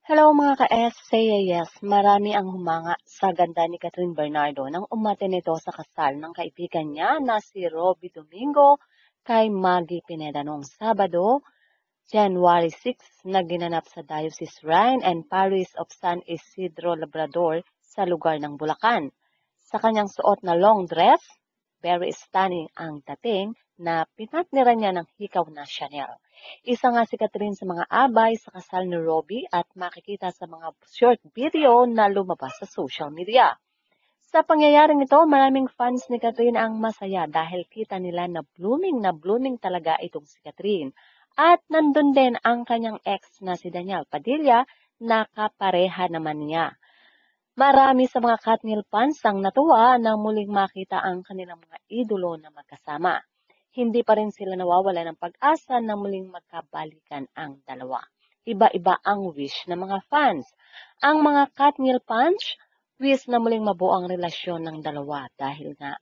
Hello mga ka-SCAS, marami ang humanga sa ganda ni Catherine Bernardo nang umaten nito sa kasal ng kaibigan niya na si Robbie Domingo kay Maggie Pineda noong Sabado, January 6 na ginanap sa Diocese Shrine and Parish of San Isidro Labrador sa lugar ng Bulacan. Sa kanyang suot na long dress, very stunning ang dating na pinatnira niya ng hikaw na Chanel. Isa nga si Catherine sa mga abay sa kasal ni Robbie at makikita sa mga short video na lumabas sa social media. Sa pangyayaring ito, maraming fans ni Catherine ang masaya dahil kita nila na blooming talaga itong si Catherine. At nandun din ang kanyang ex na si Daniel Padilla na kapareha naman niya. Marami sa mga Katnill fans ang natuwa nang muling makita ang kanilang mga idolo na magkasama. Hindi pa rin sila nawawala ng pag-asa na muling magkabalikan ang dalawa. Iba-iba ang wish ng mga fans. Ang mga Katnill fans wish na muling mabuo ang relasyon ng dalawa dahil nga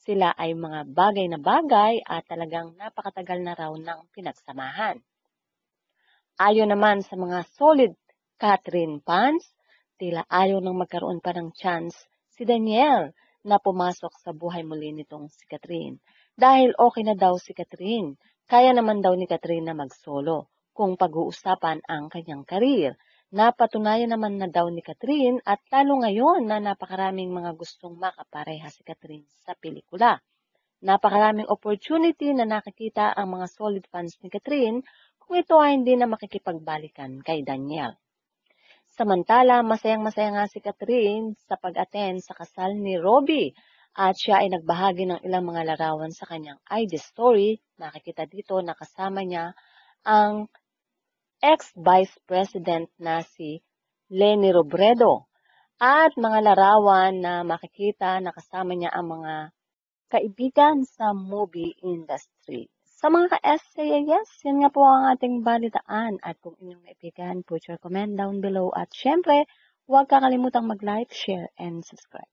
sila ay mga bagay na bagay at talagang napakatagal na raw ng pinagsamahan. Ayon naman sa mga solid Catherine fans, tila ayaw nang magkaroon pa ng chance si Daniel na pumasok sa buhay muli nitong si Catherine. Dahil okay na daw si Catherine, kaya naman daw ni Catherine na mag-solo kung pag-uusapan ang kanyang karir. Napatunayan naman na daw ni Catherine at lalo ngayon na napakaraming mga gustong makapareha si Catherine sa pelikula. Napakaraming opportunity na nakikita ang mga solid fans ni Catherine kung ito ay hindi na makikipagbalikan kay Daniel. Samantala, masayang-masaya nga si Catherine sa pag-attend sa kasal ni Robbie at siya ay nagbahagi ng ilang mga larawan sa kanyang IG story. Nakikita dito na kasama niya ang ex-vice president na si Leni Robredo at mga larawan na makikita na kasama niya ang mga kaibigan sa movie industry. Sa mga ka-SCAS, yun nga po ang ating balitaan. At kung inyong naibigan, put your comment down below. At syempre, huwag kakalimutang mag-like, share, and subscribe.